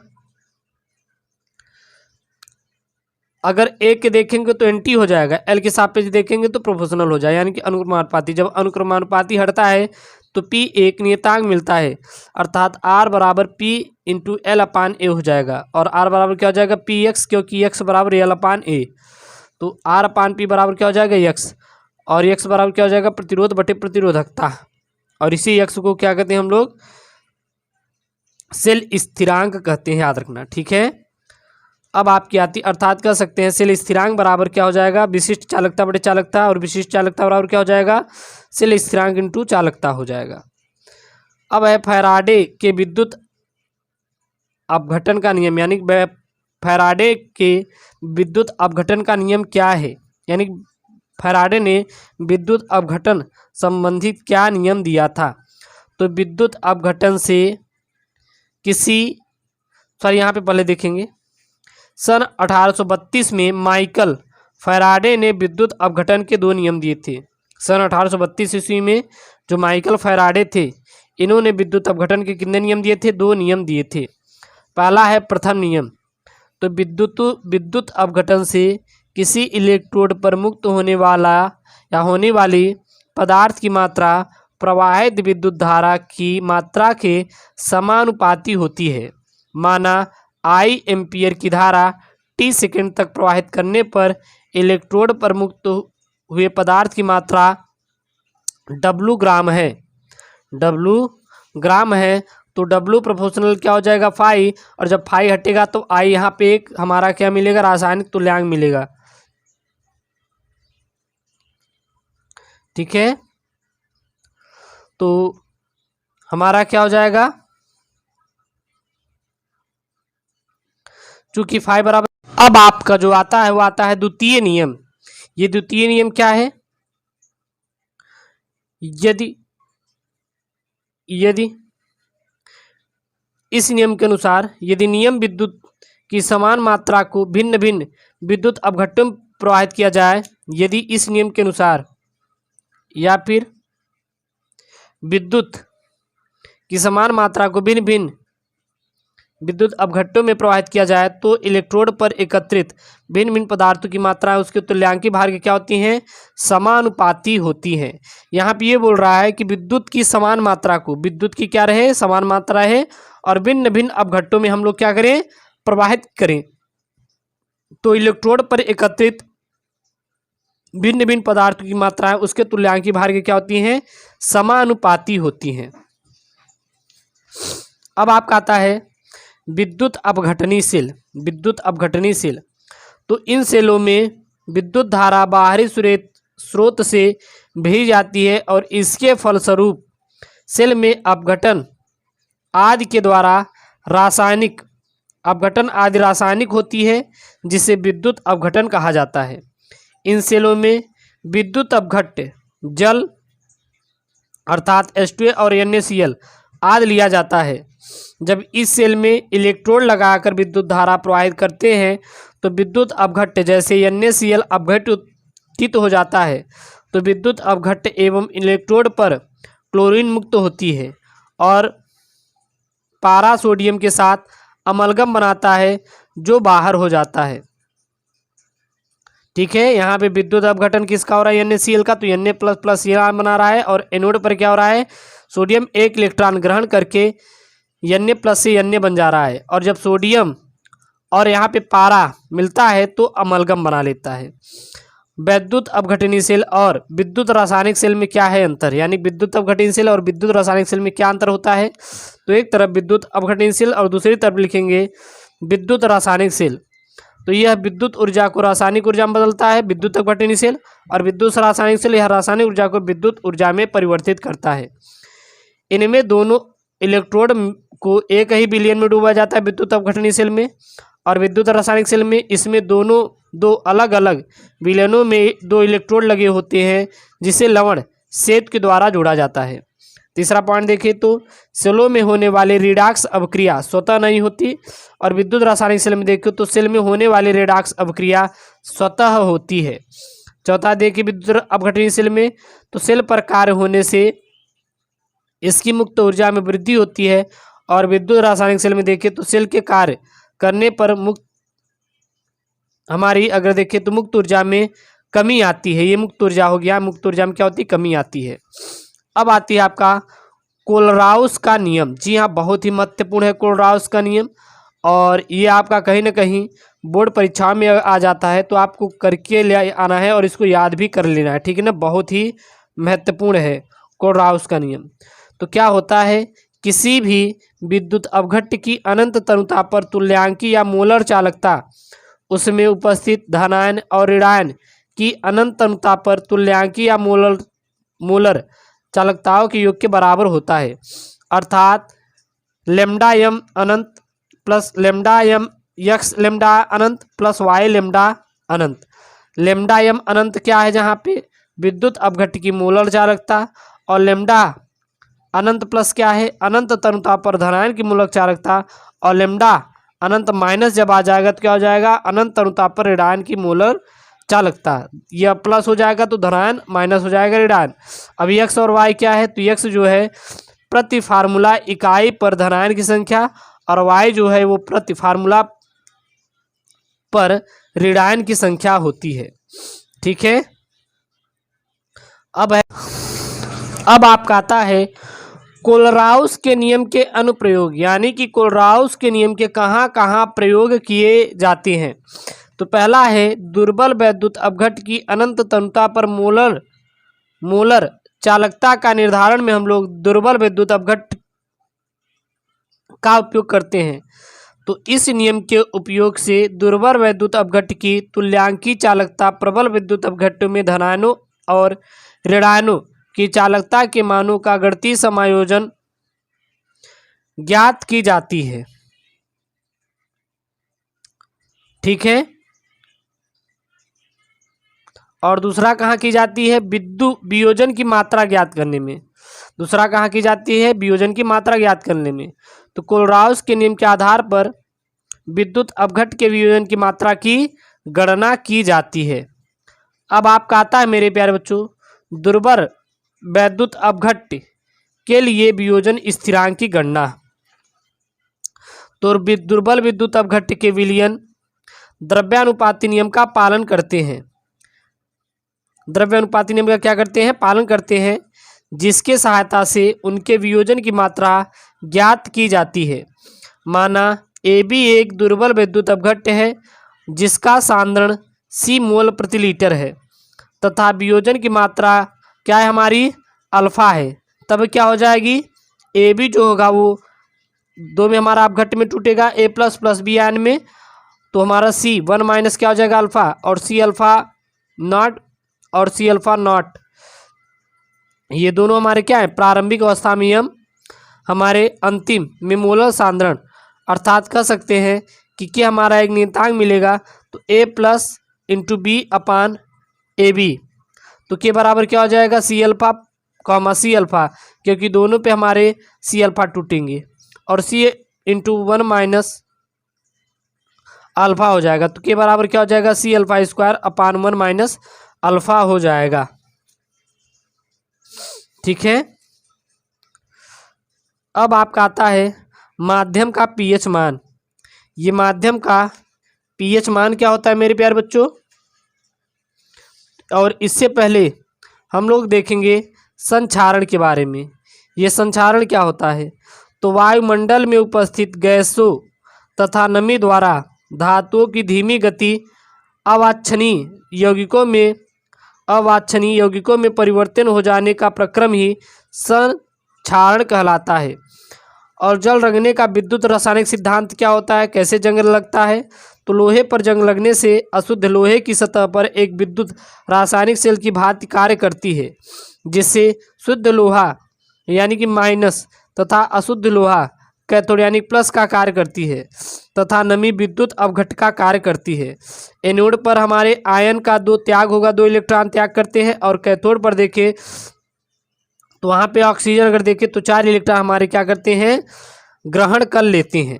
अगर A के देखेंगे तो एंटी हो जाएगा, L के सापेक्ष देखेंगे तो प्रोपोर्शनल हो जाएगा, यानी कि अनुक्रमानुपाती। जब अनुक्रमानुपाती हटता है तो P एक नियतांक मिलता है, अर्थात R बराबर P इंटू L/A हो जाएगा और R बराबर क्या हो जाएगा, PX, क्योंकि X बराबर L/A, तो R/P बराबर क्या हो जाएगा, X, और X बराबर क्या हो जाएगा, प्रतिरोध बटे प्रतिरोधकता, और इसी X को क्या कहते हैं हम लोग, सेल स्थिरांक कहते हैं, याद रखना। ठीक है, अब आपकी आती, अर्थात कह सकते हैं सेल स्थिरांक बराबर क्या हो जाएगा, विशिष्ट चालकता बटे चालकता, और विशिष्ट चालकता बराबर क्या हो जाएगा, सेल स्थिरांक इंटू चालकता हो जाएगा। अब है फैराडे के विद्युत अपघटन का नियम, यानी फैराडे के विद्युत अपघटन का नियम क्या है, यानी फैराडे ने विद्युत अपघटन संबंधित क्या नियम दिया था। तो विद्युत अपघटन से यहाँ पे पहले देखेंगे। सन 1832 में माइकल फैराडे ने विद्युत अपघटन के 2 नियम दिए थे। सन 1832 ईस्वी में जो माइकल फैराडे थे, इन्होंने विद्युत अपघटन के कितने नियम दिए थे? 2 नियम दिए थे। पहला है प्रथम नियम, तो विद्युत अपघटन से किसी इलेक्ट्रोड पर मुक्त होने वाला या होने वाली पदार्थ की मात्रा प्रवाहित विद्युत धारा की मात्रा के समानुपाती होती है। माना I एम्पियर की धारा t सेकंड तक प्रवाहित करने पर इलेक्ट्रोड पर मुक्त हुए पदार्थ की मात्रा W ग्राम है। W ग्राम है तो W प्रोपोर्शनल क्या हो जाएगा? फाई, और जब फाई हटेगा तो I यहाँ पे एक हमारा क्या मिलेगा? रासायनिक तुल्यांक मिलेगा। ठीक है, तो हमारा क्या हो जाएगा? चूंकि फाई बराबर, अब आपका जो आता है वो आता है द्वितीय नियम। ये द्वितीय नियम क्या है? यदि इस नियम के अनुसार यदि नियम विद्युत की समान मात्रा को भिन्न भिन्न विद्युत अपघट्टों में प्रवाहित किया जाए, यदि इस नियम के अनुसार या फिर विद्युत की समान मात्रा को भिन्न भिन्न विद्युत अपघट्टों में प्रवाहित किया जाए तो इलेक्ट्रोड पर एकत्रित भिन्न भिन्न पदार्थों की मात्रा उसके तुल्यांकी भार की क्या होती हैं? समानुपाती होती हैं। यहाँ पे ये बोल रहा है कि विद्युत की समान मात्रा को, विद्युत की क्या रहे? समान मात्रा है, और भिन्न भिन्न अपघट्टों में हम लोग क्या करें? प्रवाहित करें, तो इलेक्ट्रोड पर एकत्रित भिन्न भिन्न पदार्थों की मात्रा है उसके तुल्यांकी भार की क्या होती हैं? समानुपाती होती हैं। अब आपका आता है विद्युत अपघटनी सेल। विद्युत अपघटनी सेल, तो इन सेलों में विद्युत धारा बाहरी स्रोत से भेजी जाती है और इसके फलस्वरूप सेल में अपघटन आदि के द्वारा रासायनिक अपघटन आदि रासायनिक होती है, जिसे विद्युत अपघटन कहा जाता है। इन सेलों में विद्युत अपघट्य जल अर्थात H2 और NaCl आदि लिया जाता है। जब इस सेल में इलेक्ट्रोड लगाकर विद्युत धारा प्रवाहित करते हैं तो विद्युत अपघट्य जैसे NaCl अपघटित हो जाता है, तो विद्युत अपघट्य एवं इलेक्ट्रोड पर क्लोरीन मुक्त होती है और पारा सोडियम के साथ अमलगम बनाता है जो बाहर हो जाता है। ठीक है, यहाँ पे विद्युत अपघटन किसका हो रहा है? NaCl का, तो Na++ यहाँ बना रहा है और एनोड पर क्या हो रहा है? सोडियम एक इलेक्ट्रॉन ग्रहण करके Na+ से Na बन जा रहा है, और जब सोडियम और यहाँ पे पारा मिलता है तो अमलगम बना लेता है। विद्युत अपघटनी सेल और विद्युत रासायनिक सेल में क्या है अंतर? यानी विद्युत अपघटनी सेल और विद्युत रासायनिक सेल में क्या अंतर होता है? तो एक तरफ विद्युत अपघटनी सेल और दूसरी तरफ लिखेंगे विद्युत रासायनिक सेल। तो यह विद्युत ऊर्जा को रासायनिक ऊर्जा में बदलता है, विद्युत अपघटनी सेल, और विद्युत रासायनिक सेल यह रासायनिक ऊर्जा को विद्युत ऊर्जा में परिवर्तित करता है। इनमें दोनों इलेक्ट्रोड को एक ही विलयन में डूबा जाता है विद्युत अपघटनी सेल में, और विद्युत रासायनिक सेल में इसमें दो अलग अलग विलयनों में 2 इलेक्ट्रोड लगे होते हैं, जिसे लवण सेतु के द्वारा जोड़ा जाता है। तीसरा पॉइंट देखें तो सेलों में होने वाले रिडॉक्स अभिक्रिया स्वतः नहीं होती, और विद्युत रासायनिक सेल में देखें तो सेल में होने वाली रिडॉक्स अभिक्रिया स्वतः होती है। चौथा देखिए विद्युत अपघटनी सेल में, तो सेल पर कार्य होने से इसकी मुक्त ऊर्जा में वृद्धि होती है, और विद्युत रासायनिक सेल में देखें तो सेल के कार्य करने पर अगर देखें तो मुक्त ऊर्जा में कमी आती है। ये मुक्त ऊर्जा हो गया, मुक्त ऊर्जा में क्या होती है? कमी आती है। अब आती है आपका कोलराउस का नियम। जी हाँ, बहुत ही महत्वपूर्ण है कोलराउस का नियम, और ये आपका कहीं ना कहीं बोर्ड परीक्षा में आ जाता है, तो आपको करके ले आना है और इसको याद भी कर लेना है। ठीक है ना, बहुत ही महत्वपूर्ण है कोलराउस का नियम। तो क्या होता है? किसी भी विद्युत अपघट्य की अनंत तनुता पर तुल्यांकी या मोलर चालकता उसमें उपस्थित धनायन और ऋणायन की अनंत तनुता पर तुल्यांकी या मोलर चालकताओं के योग के बराबर होता है। अर्थात लेमडा m अनंत plus lambda m x lambda अनंत प्लस y लेमडा अनंत। लेमडा m अनंत क्या है? जहाँ पे विद्युत अपघट्य की मोलर चालकता, और लेमडा अनंत प्लस क्या है, अनंत तनुता पर धनायन की मूलक चालकता, और लेमडा अनंत माइनस जब आ जाएगा तो क्या हो जाएगा, अनंत तनुता पर ऋणायन की मूलक चालकता। यह प्लस हो जाएगा तो धनायन, माइनस हो जाएगा ऋणायन। अब एक्स और वाई क्या है, तो एक्स जो है प्रति फार्मूला इकाई पर धनायन की संख्या, और वाई जो है वो प्रति फार्मूला पर ऋणायन की संख्या होती है। ठीक है। अब आपका आता है कोलराउस के नियम के अनुप्रयोग, यानी कि कोलराउस के नियम के कहाँ कहाँ प्रयोग किए जाते हैं। तो पहला है दुर्बल वैद्युत अपघट्ट की अनंत तनुता पर मोलर चालकता का निर्धारण में हम लोग दुर्बल वैद्युत अपघट्ट का उपयोग करते हैं। तो इस नियम के उपयोग से दुर्बल वैद्युत अपघट्ट की तुल्यांकी चालकता प्रबल विद्युत अपघट्टों में धनायनों और ऋणायनों की चालकता के मानों का गणितीय समायोजन ज्ञात की जाती है। ठीक है। और दूसरा कहाँ की जाती है, विद्युत वियोजन की मात्रा ज्ञात करने में। दूसरा कहाँ की जाती है, वियोजन की मात्रा ज्ञात करने में। तो कोलराउस के नियम के आधार पर विद्युत अपघट्ट के वियोजन की मात्रा की गणना की जाती है। अब आपका आता है मेरे प्यारे बच्चों दुर्बल वैद्युत अपघट्ट के लिए वियोजन स्थिरांक की गणना। तो दुर्बल विद्युत अपघट्ट के विलयन द्रव्यानुपाती नियम का पालन करते हैं। द्रव्यानुपाती नियम का क्या करते हैं, पालन करते हैं, जिसके सहायता से उनके वियोजन की मात्रा ज्ञात की जाती है। माना ए बी एक दुर्बल विद्युत अपघट्ट है जिसका सांद्रण C मोल प्रति लीटर है तथा वियोजन की मात्रा क्या है हमारी, अल्फा है। तब क्या हो जाएगी, ए बी जो होगा वो दो में हमारा अपघट्ट में टूटेगा, ए प्लस प्लस बी आयन में, तो हमारा C 1 माइनस क्या हो जाएगा अल्फा, और C अल्फा नॉट और C अल्फा नॉट, ये दोनों हमारे क्या है प्रारंभिक अवस्था में हम हमारे अंतिम में मोलर सांद्रण, अर्थात कह सकते हैं कि क्या हमारा एक नियतांक मिलेगा तो A plus into B upon A B, तो के बराबर क्या हो जाएगा C alpha comma C alpha, क्योंकि दोनों पे हमारे C अल्फा टूटेंगे, और C इंटू 1 माइनस अल्फा हो जाएगा, तो के बराबर क्या हो जाएगा C alpha square upon 1 minus alpha हो जाएगा। ठीक है। अब आपका आता है माध्यम का पीएच मान। ये माध्यम का पीएच मान क्या होता है मेरे प्यारे बच्चों, और इससे पहले हम लोग देखेंगे संक्षारण के बारे में। ये संक्षारण क्या होता है, तो वायुमंडल में उपस्थित गैसों तथा नमी द्वारा धातुओं की धीमी गति अवांछनीय यौगिकों में परिवर्तन हो जाने का प्रक्रम ही संक्षारण कहलाता है। और जल रंगने का विद्युत रासायनिक सिद्धांत क्या होता है, कैसे जंग लगता है, तो लोहे पर जंग लगने से अशुद्ध लोहे की सतह पर एक विद्युत रासायनिक सेल की भांति कार्य करती है, जिससे शुद्ध लोहा यानी कि माइनस तथा अशुद्ध लोहा कैथोड यानी प्लस का कार्य करती है, तथा नमी विद्युत अपघट्ट का कार्य करती है। एनोड पर हमारे आयन का 2 त्याग होगा, 2 इलेक्ट्रॉन त्याग करते हैं, और कैथोड पर देखें तो वहाँ पे ऑक्सीजन अगर देखें तो 4 इलेक्ट्रॉन हमारे क्या करते हैं, ग्रहण कर लेते हैं।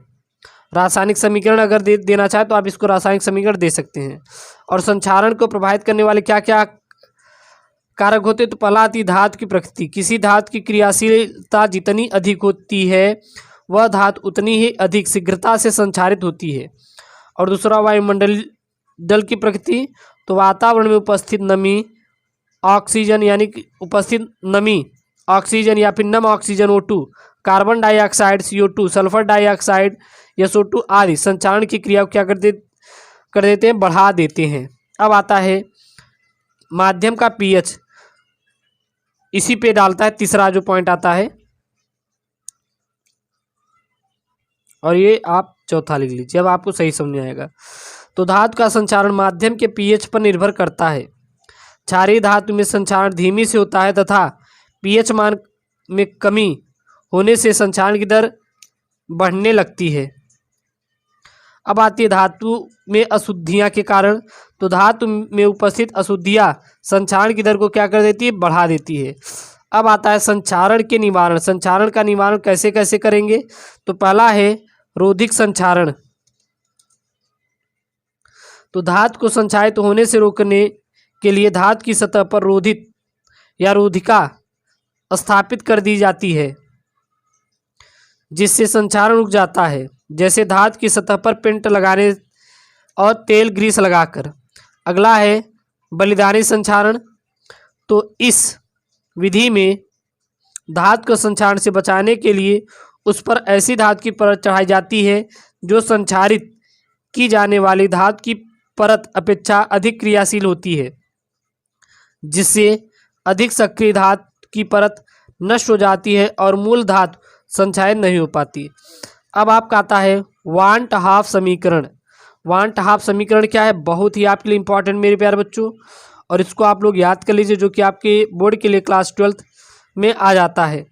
रासायनिक समीकरण अगर देना चाहे तो आप इसको रासायनिक समीकरण दे सकते हैं। और संक्षारण को प्रभावित करने वाले क्या क्या कारक होते हैं, तो पहला आती धातु की प्रकृति। किसी धातु की क्रियाशीलता जितनी अधिक होती है वह धातु उतनी ही अधिक शीघ्रता से संक्षारित होती है। और दूसरा वायुमंडल की प्रकृति, तो वातावरण में उपस्थित नमी ऑक्सीजन यानी कि उपस्थित नमी ऑक्सीजन या फिर नम oxygen O2, carbon dioxide CO2, sulphur dioxide SO2 आदि संक्षारण की क्रिया को क्या कर देते हैं, बढ़ा देते हैं। अब आता है माध्यम का पीएच, इसी पे डालता है तीसरा जो पॉइंट आता है, और ये आप चौथा लिख लीजिए अब आपको सही समझ आएगा। तो धातु का संक्षारण माध्यम के पीएच पर निर्भर करता है। क्षारीय धातु में संक्षारण धीमी से होता है तथा पीएच मान में कमी होने से संक्षारण की दर बढ़ने लगती है। अब आती है धातु में अशुद्धियाँ के कारण। तो धातु में उपस्थित अशुद्धियाँ संक्षारण की दर को क्या कर देती है, बढ़ा देती है। अब आता है संक्षारण के निवारण। संक्षारण का निवारण कैसे कैसे करेंगे? तो पहला है रोधिक संक्षारण। तो धातु को संक्षारित होने से रोकने के लिए धातु की सतह पर रोधित या रोधिका स्थापित कर दी जाती है, जिससे संक्षारण रुक जाता है, जैसे धातु की सतह पर पेंट लगाने और तेल ग्रीस लगाकर। अगला है बलिदानी संक्षारण। तो इस विधि में धातु को संक्षारण से बचाने के लिए उस पर ऐसी धातु की परत चढ़ाई जाती है जो संक्षारित की जाने वाली धातु की परत अपेक्षा अधिक क्रियाशील होती है, जिससे अधिक सक्रिय धातु की परत नष्ट हो जाती है और मूल धातु संक्षारित नहीं हो पाती। अब आपका आता है वांट हाफ समीकरण। वांट हाफ समीकरण क्या है? बहुत ही आपके लिए इंपॉर्टेंट मेरे प्यारे बच्चों, और इसको आप लोग याद कर लीजिए, जो कि आपके बोर्ड के लिए क्लास 12th में आ जाता है।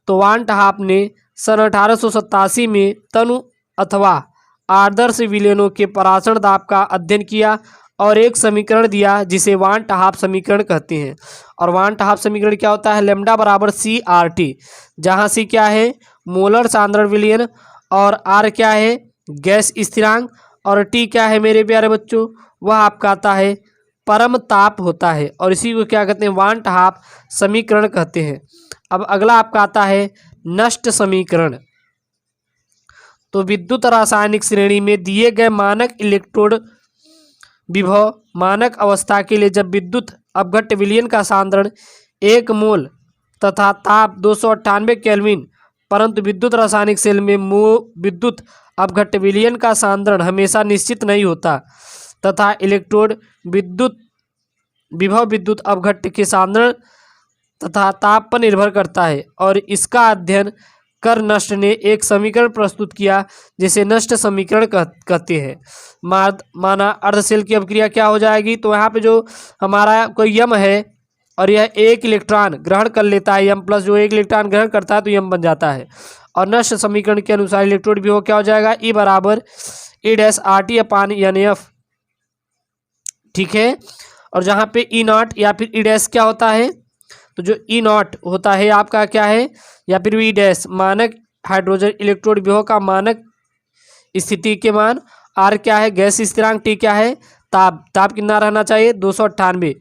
तो वांट हाफ ने सन 1887 में तनु अथवा आदर्श विलयनों के परासरण दाब का अध्ययन किया और एक समीकरण दिया जिसे वांट हाफ समीकरण कहते हैं। और वांट हाफ समीकरण क्या होता है? लैम्डा बराबर CRT, जहाँ C क्या है? मोलर सांद्रण विलयन, और R क्या है? गैस स्थिरांक, और T क्या है मेरे प्यारे बच्चों? वह आपका आता है परम ताप होता है, और इसी को क्या कहते हैं? वांट हाफ समीकरण कहते हैं। अब अगला आपका आता है नष्ट समीकरण। तो विद्युत रासायनिक श्रेणी में दिए गए मानक इलेक्ट्रोड विभव मानक अवस्था के लिए जब विद्युत अपघट्य विलयन का सांद्रण 1 मोल तथा ताप 298 केल्विन, परंतु विद्युत रासायनिक सेल में विद्युत अपघट्य विलयन का सांद्रण हमेशा निश्चित नहीं होता तथा इलेक्ट्रोड विद्युत विभव विद्युत अपघट्य के सांद्रण तथा ताप पर निर्भर करता है। और इसका अध्ययन कर नष्ट ने एक समीकरण प्रस्तुत किया जिसे नष्ट समीकरण कहते हैं। माना अर्धशेल की अभिक्रिया क्या हो जाएगी? तो यहाँ पे जो हमारा कोई यम है और यह एक इलेक्ट्रॉन ग्रहण कर लेता है, यम प्लस जो एक इलेक्ट्रॉन ग्रहण करता है तो यम बन जाता है। और नष्ट समीकरण के अनुसार इलेक्ट्रोड विभव क्या हो जाएगा? E बराबर E-RT अपान NF, ठीक है। और जहाँ पे E नॉट या फिर E- क्या होता है? तो जो E नॉट होता है आपका क्या है, या फिर V- मानक हाइड्रोजन इलेक्ट्रोड विभव का मानक स्थिति के मान, R क्या है? गैस स्थिरांक, T क्या है? ताप। ताप कितना रहना चाहिए? 298।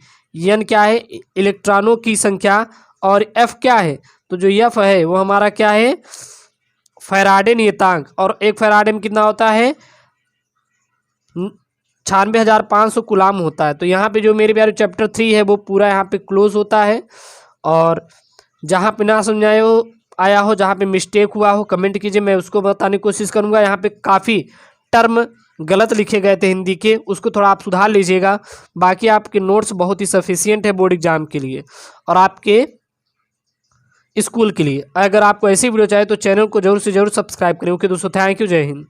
N क्या है? इलेक्ट्रॉनों की संख्या, और F क्या है? तो जो F है वो हमारा क्या है? फैराडे नियतांक, और एक फैराडे में कितना होता है? 96,500 कूलाम होता है। तो यहाँ पे जो मेरे प्यारे चैप्टर 3 है वो पूरा यहाँ पे क्लोज होता है। और जहाँ पे ना समझाए हो आया हो, जहाँ पे मिस्टेक हुआ हो, कमेंट कीजिए, मैं उसको बताने की कोशिश करूँगा। यहाँ पे काफ़ी टर्म गलत लिखे गए थे हिंदी के, उसको थोड़ा आप सुधार लीजिएगा। बाकी आपके नोट्स बहुत ही सफिशिएंट है बोर्ड एग्जाम के लिए और आपके स्कूल के लिए। अगर आपको ऐसी वीडियो चाहिए तो चैनल को जरूर से जरूर सब्सक्राइब करें। ओके दोस्तों, थैंक यू, जय हिंद।